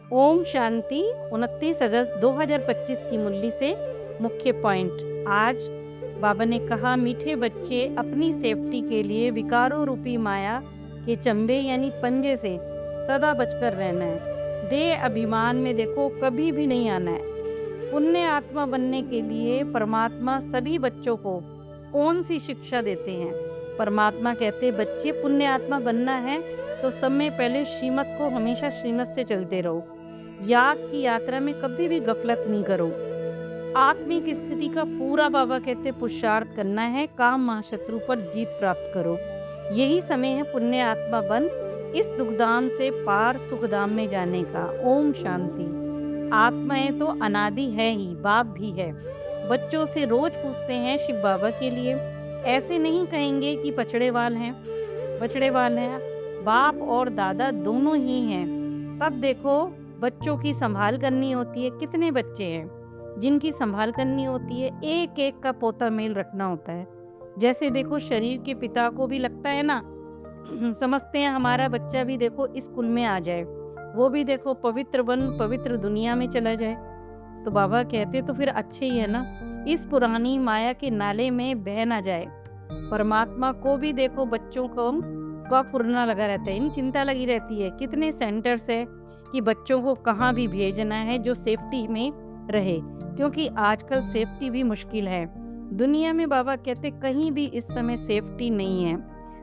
ओम शांति। 29 अगस्त 2025 की मुरली से मुख्य पॉइंट। आज बाबा ने कहा, मीठे बच्चे अपनी सेफ्टी के लिए विकारों रूपी माया के चंबे यानी पंजे से सदा बचकर रहना है। देह अभिमान में देखो कभी भी नहीं आना है। पुण्य आत्मा बनने के लिए परमात्मा सभी बच्चों को कौन सी शिक्षा देते हैं? परमात्मा कहते, बच्चे पुण्य आत्मा बनना है तो समय पहले श्रीमत को हमेशा श्रीमत से चलते रहो। याद की यात्रा में कभी भी गफलत नहीं करो। आत्मिक स्थिति का पूरा बाबा कहते पुरुषार्थ करना है। काम महाशत्रु पर जीत प्राप्त करो। यही समय है पुण्य आत्मा बन इस दुखधाम से पार सुखधाम में जाने का। ओम शांति। आत्माएं तो अनादि है ही, बाप भी है। बच्चों से रोज पूछते हैं शिव बाबा के लिए। ऐसे नहीं कहेंगे कि पछड़ेवाल हैं, बछड़ेवाल हैं। बाप और दादा दोनों ही हैं। तब देखो बच्चों की संभाल करनी होती है। कितने बच्चे हैं जिनकी संभाल करनी होती है? एक एक का पोता मेल रखना होता है। जैसे देखो शरीर के पिता को भी लगता है ना, समझते हैं हमारा बच्चा भी देखो इस कुल में आ जाए, वो भी देखो पवित्र बन पवित्र दुनिया में चला जाए। तो बाबा कहते तो फिर अच्छे ही है ना, इस पुरानी माया के नाले में बह ना जाए। परमात्मा को भी देखो बच्चों को का फुरना लगा रहता है, चिंता लगी रहती है। कितने सेंटर्स है कि बच्चों को कहाँ भी भेजना है जो सेफ्टी में रहे, क्योंकि आजकल सेफ्टी भी मुश्किल है दुनिया में। बाबा कहते कहीं भी इस समय सेफ्टी नहीं है।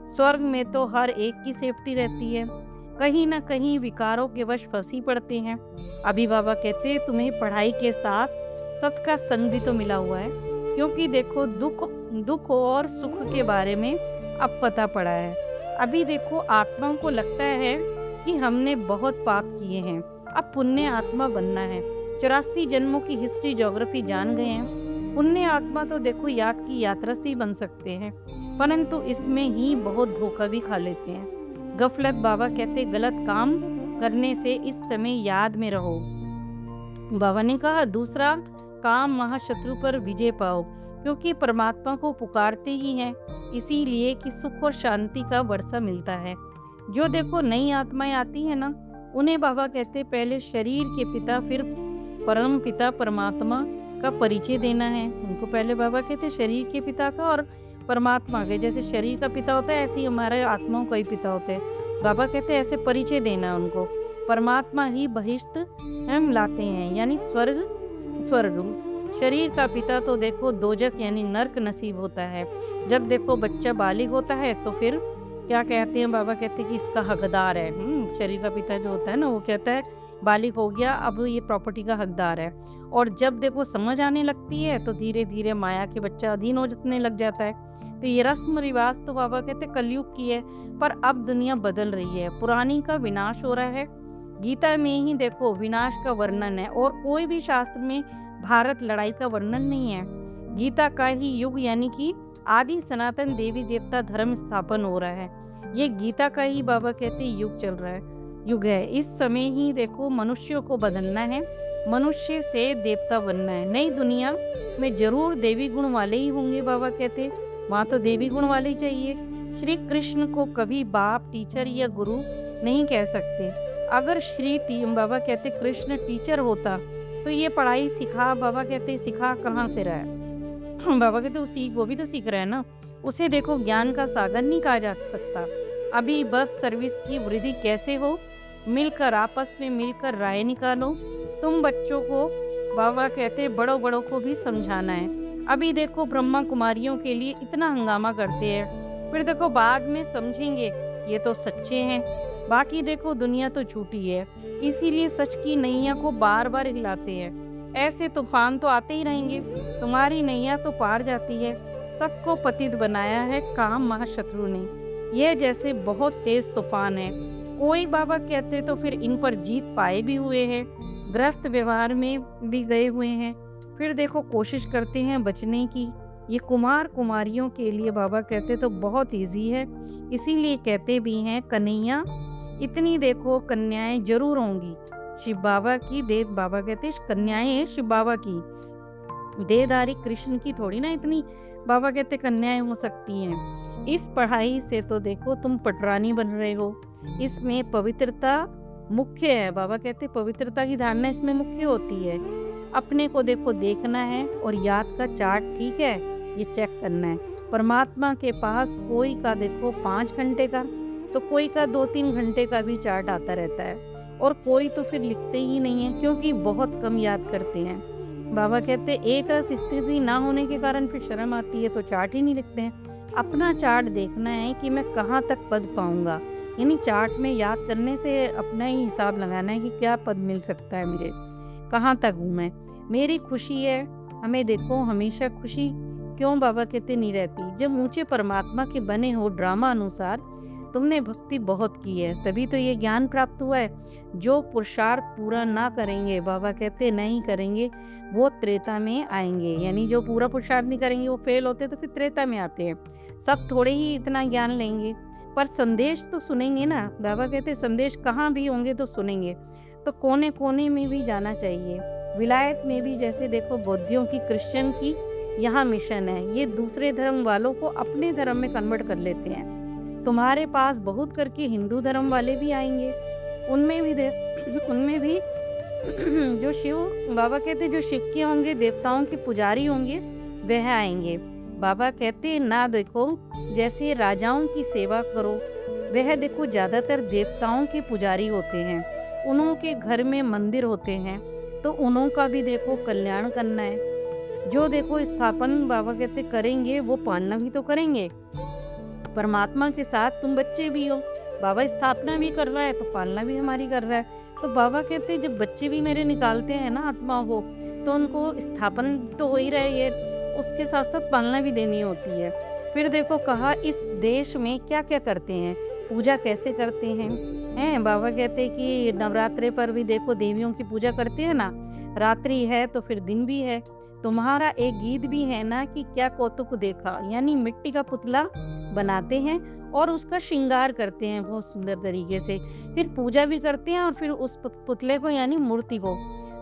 स्वर्ग में तो हर एक की सेफ्टी रहती है, कहीं ना कहीं विकारों के वश फंसी पड़ते हैं। अभी बाबा कहते तुम्हें पढ़ाई के साथ सत का संग भी तो मिला हुआ है, क्योंकि देखो दुख और सुख के बारे में अब पता पड़ा है। अभी देखो आत्माओं को लगता है कि हमने बहुत पाप किए हैं, अब पुण्य आत्मा बनना है। 84 जन्मों की हिस्ट्री ज्योग्राफी जान गए हैं। पुण्य आत्मा तो देखो याद की यात्रा से ही बन सकते हैं, परंतु इसमें ही बहुत धोखा भी खा लेते हैं। गफलत बाबा कहते गलत काम करने से इस समय याद में रहो। बाबा ने कहा दूसरा काम महाशत्रु पर विजय पाओ, क्योंकि परमात्मा को पुकारते ही हैं इसीलिए कि सुख और शांति का वर्षा मिलता है। जो देखो नई आत्माएं आती है ना, उन्हें बाबा कहते पहले शरीर के पिता फिर परम पिता परमात्मा का परिचय देना है। उनको पहले बाबा कहते शरीर के पिता का और परमात्मा के, जैसे शरीर का पिता होता है ऐसे ही हमारे आत्माओं का ही पिता होता है। बाबा कहते ऐसे परिचय देना उनको। परमात्मा ही बहिष्ठ हम लाते हैं, यानी स्वर्ग। शरीर का पिता तो देखो दोजक यानी नरक नसीब होता है। जब देखो बच्चा बालिग होता है तो फिर क्या कहते हैं? बाबा कहते हैं कि इसका हकदार है। शरीर का पिता जो होता है ना, वो कहता है बालिग हो गया, अब ये प्रॉपर्टी का हकदार है। और जब देखो समझ आने लगती है तो धीरे धीरे माया के बच्चा अधीन हो जाने लग जाता है। तो ये रस्म रिवाज तो बाबा कहते कलयुग की है, पर अब दुनिया बदल रही है। पुरानी का विनाश हो रहा है। गीता में ही देखो विनाश का वर्णन है, और कोई भी शास्त्र में भारत लड़ाई का वर्णन नहीं है। गीता का ही युग यानी कि आदि सनातन देवी देवता धर्म स्थापन हो रहा है। ये गीता का ही बाबा कहते युग चल रहा है, युग है। इस समय ही देखो मनुष्यों को बदलना है, मनुष्य से देवता बनना है। नई दुनिया में जरूर देवी गुण वाले ही होंगे। बाबा कहते वहाँ तो देवी गुण वाले ही चाहिए। श्री कृष्ण को कभी बाप, टीचर या गुरु नहीं कह सकते। अगर बाबा कहते कृष्ण टीचर होता तो ये पढ़ाई सिखा, बाबा कहते सिखा कहाँ से रहा है? बाबा कहते वो भी तो सीख रहा है ना। उसे देखो ज्ञान का सागर नहीं कहा जा सकता। अभी बस सर्विस की वृद्धि कैसे हो, मिलकर आपस में मिलकर राय निकालो। तुम बच्चों को बाबा कहते बड़ों को भी समझाना है। अभी देखो ब्रह्मा कुमारियों के लिए इतना हंगामा करते हैं, फिर देखो बाद में समझेंगे ये तो सच्चे हैं, बाकी देखो दुनिया तो झूठी है। इसीलिए सच की नैया को बार बार हिलाते हैं। ऐसे तूफान तो आते ही रहेंगे, तुम्हारी नैया तो पार जाती है। सबको पतित बनाया है काम महाशत्रु ने। यह जैसे बहुत तेज तूफान है। कोई बाबा कहते तो फिर इन पर जीत पाए भी हुए हैं, ग्रस्त व्यवहार में भी गए हुए हैं, फिर देखो कोशिश करते हैं बचने की। ये कुमार कुमारियों के लिए बाबा कहते तो बहुत इजी है। इसीलिए कहते भी हैं कन्हैया इतनी देखो कन्याएं जरूर होंगी शिव बाबा की। बाबा कहते कन्याएं शिव बाबा की, देहधारी कृष्ण की थोड़ी ना इतनी बाबा कहते कन्याएं हो सकती हैं। इस पढ़ाई से तो देखो तुम पटरानी बन रहे हो। इसमें पवित्रता मुख्य है। बाबा कहते पवित्रता की धारणा इसमें मुख्य होती है। अपने को देखो देखना है और याद का चार्ट ठीक है ये चेक करना है। परमात्मा के पास कोई का देखो 5 घंटे का तो कोई का 2-3 घंटे का भी चार्ट आता रहता है, और कोई तो फिर लिखते ही नहीं है क्योंकि बहुत कम याद करते हैं। बाबा कहते एक रस स्थिति ना होने के कारण फिर शर्म आती है तो चार्ट ही नहीं लिखते हैं। अपना चार्ट देखना है कि मैं कहाँ तक पद पाऊंगा, यानी चार्ट में याद करने से अपना ही हिसाब लगाना है कि क्या पद मिल सकता है, मुझे कहाँ तक हूँ मैं, मेरी खुशी है। हमें देखो हमेशा खुशी क्यों बाबा कहते नहीं रहती, जब ऊंचे परमात्मा के बने हो ड्रामा अनुसार तुमने भक्ति बहुत की है तभी तो ये ज्ञान प्राप्त हुआ है। जो पुरुषार्थ पूरा ना करेंगे, बाबा कहते नहीं करेंगे, वो त्रेता में आएंगे। यानी जो पूरा पुरुषार्थ नहीं करेंगे वो फेल होते तो फिर त्रेता में आते हैं। सब थोड़े ही इतना ज्ञान लेंगे पर संदेश तो सुनेंगे ना। बाबा कहते संदेश कहाँ भी होंगे तो सुनेंगे। तो कोने कोने में भी जाना चाहिए। विलायत में भी जैसे देखो बौद्धियों की, क्रिश्चियन की यहाँ मिशन है, ये दूसरे धर्म वालों को अपने धर्म में कन्वर्ट कर लेते हैं। तुम्हारे पास बहुत करके हिंदू धर्म वाले भी आएंगे, उनमें भी जो शिव, बाबा कहते जो शिव के होंगे, देवताओं के पुजारी होंगे, वह आएंगे। बाबा कहते ना देखो जैसे राजाओं की सेवा करो, वह देखो ज्यादातर देवताओं के पुजारी होते हैं, उन्हों के घर में मंदिर होते हैं तो उन्हों का भी देखो कल्याण करना है। जो देखो स्थापन बाबा कहते करेंगे वो पालना भी तो करेंगे। परमात्मा के साथ तुम बच्चे भी हो, बाबा स्थापना भी कर रहा है तो पालना भी हमारी कर रहा है। तो बाबा कहते हैं जब बच्चे भी मेरे निकालते हैं ना आत्मा को, तो उनको स्थापन तो हो ही रही है, उसके साथ साथ पालना भी देनी होती है। फिर देखो कहा इस देश में क्या क्या करते हैं, पूजा कैसे करते हैं बाबा कहते हैं कि नवरात्रे पर भी देखो देवियों की पूजा करते हैं ना, रात्रि है तो फिर दिन भी है। तुम्हारा एक गीत भी है ना कि क्या कौतुक देखा, यानी मिट्टी का पुतला बनाते हैं और उसका श्रृंगार करते हैं बहुत सुंदर तरीके से, फिर पूजा भी करते हैं और फिर उस पुतले को यानी मूर्ति को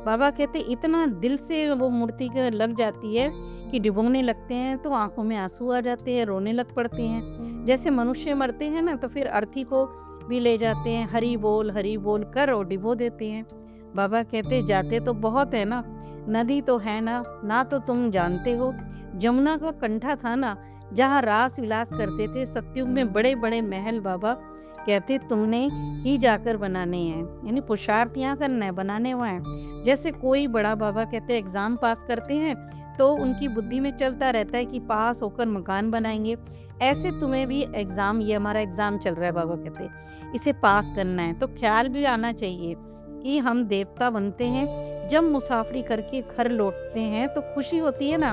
बाबा कहते इतना दिल से वो मूर्ति के लग जाती है कि डिबोने लगते हैं तो आंखों में आंसू आ जाते हैं, रोने लग पड़ते हैं। जैसे मनुष्य मरते हैं ना तो फिर अर्थी को भी ले जाते हैं, हरी बोल कर और डिबो देते हैं। बाबा कहते जाते तो बहुत है ना, नदी तो है ना तो तुम जानते हो जमुना का कंठा था ना जहाँ रास विलास करते थे सतयुग में बड़े बड़े महल, बाबा कहते तुमने ही जाकर बनाने हैं, यानी पुरुषार्थ यहाँ करना है, बनाने वहाँ है। जैसे कोई बड़ा बाबा कहते एग्जाम पास करते हैं तो उनकी बुद्धि में चलता रहता है कि पास होकर मकान बनाएंगे, ऐसे तुम्हें भी एग्जाम, ये हमारा एग्जाम चल रहा है, बाबा कहते इसे पास करना है। तो ख्याल भी आना चाहिए कि हम देवता बनते हैं, जब मुसाफरी करके घर लौटते हैं तो खुशी होती है ना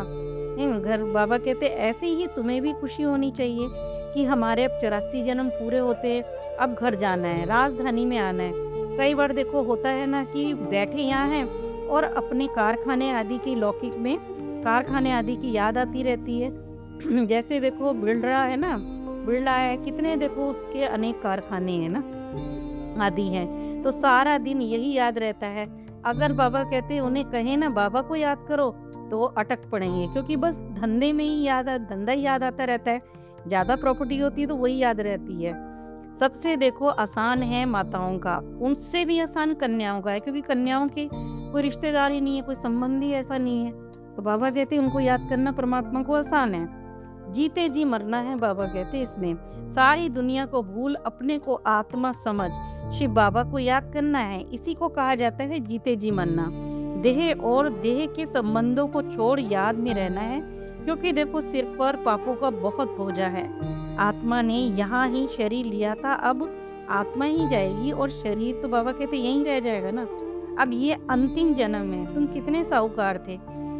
घर। बाबा कहते ऐसे ही तुम्हें भी खुशी होनी चाहिए कि हमारे अब 84 जन्म पूरे होते हैं, अब घर जाना है, राजधानी में आना है। कई बार देखो होता है ना कि बैठे यहाँ हैं और अपने कारखाने आदि की लौकिक में कारखाने आदि की याद आती रहती है। जैसे देखो बिरला है ना, बिरला है, कितने देखो उसके अनेक कारखाने हैं ना आदि हैं, तो सारा दिन यही याद रहता है। अगर बाबा कहते उन्हें कहे ना बाबा को याद करो तो वो अटक पड़ेंगे, क्योंकि बस धंधे में ही धंधा ही याद आता रहता है। ज़्यादा प्रॉपर्टी होती है तो वही याद रहती है। सबसे देखो आसान है माताओं का, उनसे भी आसान कन्याओं का है, क्योंकि कन्याओं के कोई रिश्तेदार ही नहीं है, कोई संबंधी ऐसा नहीं है। तो बाबा कहते हैं उनको याद करना परमात्मा को आसान है। जीते जी मरना है, बाबा कहते इसमें सारी दुनिया को भूल अपने को आत्मा समझ शिव बाबा को याद करना है। इसी को कहा जाता है जीते जी मरना। देह और देह के संबंधों को छोड़ याद में रहना है, क्योंकि देखो सिर पर पापों का बहुत बोझा है। आत्मा ने यहाँ ही शरीर लिया था, अब आत्मा ही जाएगी और शरीर तो बाबा कहते यहीं रह जाएगा ना। अब ये अंतिम जन्म है। तुम कितने साहूकार थे,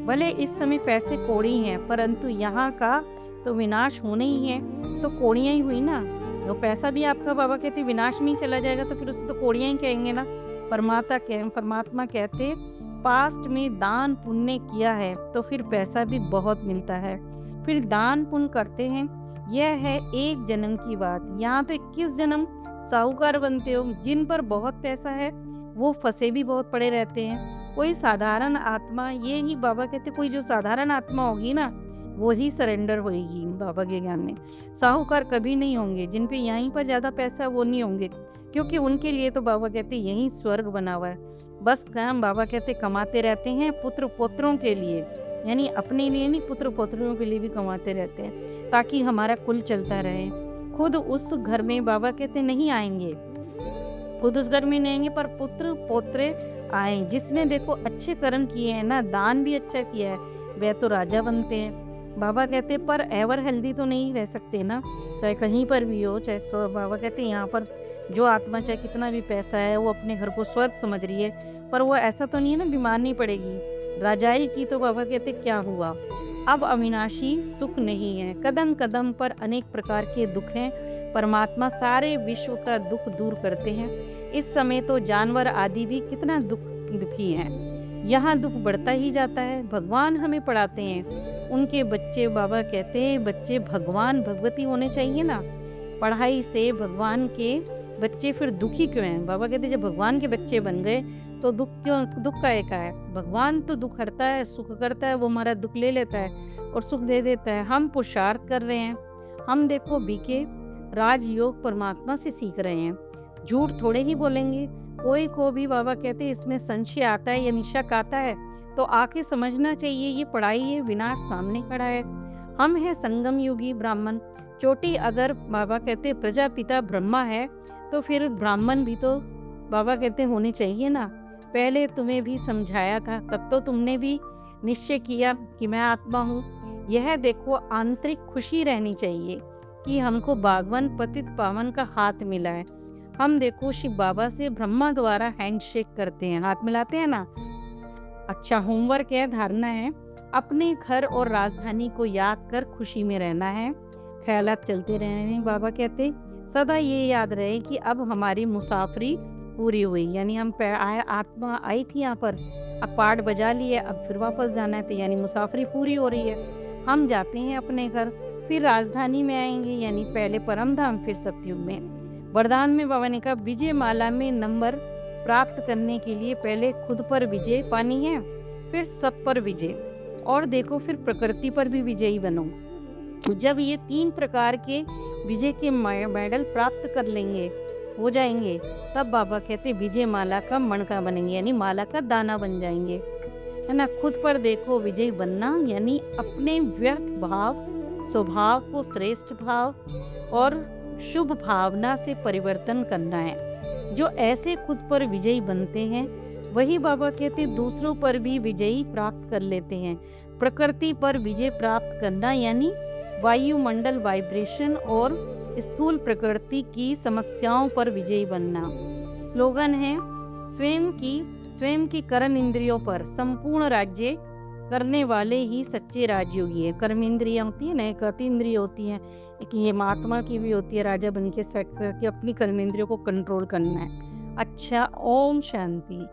भले इस समय पैसे कौड़ी हैं, परंतु यहाँ का तो विनाश होने ही है, तो कौड़ियाँ ही हुई ना। वो पैसा भी आपका बाबा कहते विनाश में ही चला जाएगा, तो फिर उसे तो कौड़ियाँ ही कहेंगे ना। परमात्मा कहते पास्ट में दान पुण्य किया है तो फिर पैसा भी बहुत मिलता है, फिर दान पुण्य करते हैं। यह है एक जन्म की बात, यहाँ तो 21 जन्म साहूकार बनते हो। जिन पर बहुत पैसा है वो फंसे भी बहुत पड़े रहते हैं। कोई साधारण आत्मा, ये ही बाबा कहते कोई जो साधारण आत्मा होगी ना वो ही सरेंडर होगी बाबा के ज्ञान में। साहूकार कभी नहीं होंगे, जिन पे यहीं पर ज़्यादा पैसा वो नहीं होंगे, क्योंकि उनके लिए तो बाबा कहते यही स्वर्ग बना हुआ है। बस काम बाबा कहते कमाते रहते हैं पुत्र पोत्रों के लिए, यानी अपने लिए नहीं, पुत्र पोत्रों के लिए भी कमाते रहते हैं ताकि हमारा कुल चलता रहे। खुद उस घर में बाबा कहते नहीं आएंगे, खुद उस घर में नहीं आएंगे, पर पुत्र पोत्रे आए। जिसने देखो अच्छे कर्म किए हैं ना, दान भी अच्छा किया है, वह तो राजा बनते हैं। बाबा कहते पर एवर हेल्दी तो नहीं रह सकते ना, चाहे कहीं पर भी हो, चाहे बाबा कहते यहाँ पर जो आत्मा चाहे कितना भी पैसा है वो अपने घर को स्वर्ग समझ रही है, पर वो ऐसा तो नहीं है ना बीमार नहीं पड़ेगी। राजाई की तो बाबा कहते क्या हुआ, अब अविनाशी सुख नहीं है, कदम कदम पर अनेक प्रकार के दुख हैं, परमात्मा सारे विश्व का दुख दूर करते हैं। इस समय तो जानवर आदि भी कितना दुखी हैं, यहाँ दुख बढ़ता ही जाता है। भगवान हमें पढ़ाते हैं, उनके बच्चे बाबा कहते हैं बच्चे भगवान भगवती होने चाहिए ना, पढ़ाई से भगवान के बच्चे फिर दुखी क्यों हैं। बाबा कहते जब भगवान के बच्चे बन गए तो दुख क्यों, दुख का एक है, भगवान तो दुख हरता है, सुख करता है, वो हमारा दुख ले लेता है और सुख दे देता है। हम पुरुषार्थ कर रहे हैं, हम देखो बीके राजयोग परमात्मा से सीख रहे हैं, झूठ थोड़े ही बोलेंगे। कोई को भी बाबा कहते हैं इसमें संशय आता है या निशक आता है तो आके समझना चाहिए, ये पढ़ाई है, विनाश सामने खड़ा है। हम हैं संगम युगी ब्राह्मण, चोटी अगर बाबा कहते प्रजापिता ब्रह्मा है तो फिर ब्राह्मण भी तो बाबा कहते होने चाहिए ना। पहले तुम्हें भी समझाया था, तब तो तुमने भी निश्चय किया कि मैं आत्मा हूँ। यह देखो आंतरिक खुशी रहनी चाहिए कि हमको बागवन पतित पावन का हाथ मिला है। हम देखो शिव बाबा से ब्रह्मा द्वारा हैंडशेक करते हैं, हाथ मिलाते हैं ना। अच्छा होमवर्क है, धारणा है, अपने घर और राजधानी को याद कर खुशी में रहना है, ख्यालात चलते रहने हैं। बाबा कहते सदा ये याद रहे कि अब हमारी मुसाफरी पूरी हुई, यानी हम आत्मा आई थी यहाँ पर, अब पाठ बजा लिए, अब फिर वापस जाना है, तो यानी मुसाफरी पूरी हो रही है। हम जाते हैं अपने घर, फिर राजधानी में आएंगे, यानी पहले परम धाम फिर सतयुग में। वरदान में बाबा ने कहा विजय माला में नंबर प्राप्त करने के लिए पहले खुद पर विजय पानी है, फिर सब पर विजय, और देखो फिर प्रकृति पर भी विजयी बनो। जब ये 3 प्रकार के विजय के मेडल प्राप्त कर लेंगे, हो जाएंगे, तब बाबा कहते विजय माला का मणका बनेंगे, यानी माला का दाना बन जाएंगे, है ना। खुद पर देखो विजयी बनना, यानी अपने व्यर्थ भाव स्वभाव को श्रेष्ठ भाव और शुभ भावना से परिवर्तन करना है। जो ऐसे खुद पर विजयी बनते हैं वही बाबा कहते दूसरों पर भी विजयी प्राप्त कर लेते हैं। प्रकृति पर विजय प्राप्त करना यानी वायुमंडल वाइब्रेशन और स्थूल प्रकृति की समस्याओं पर विजयी बनना। स्लोगन है स्वयं की कर्म इंद्रियों पर संपूर्ण राज्य करने वाले ही सच्चे राजयोगी है। कर्म इंद्रियां होती है ना, एक अतीन्द्रिय होती है, एक ये महात्मा की भी होती है, राजा बन के सेट करके अपनी कर्म इंद्रियों को कंट्रोल करना है। अच्छा, ओम शांति।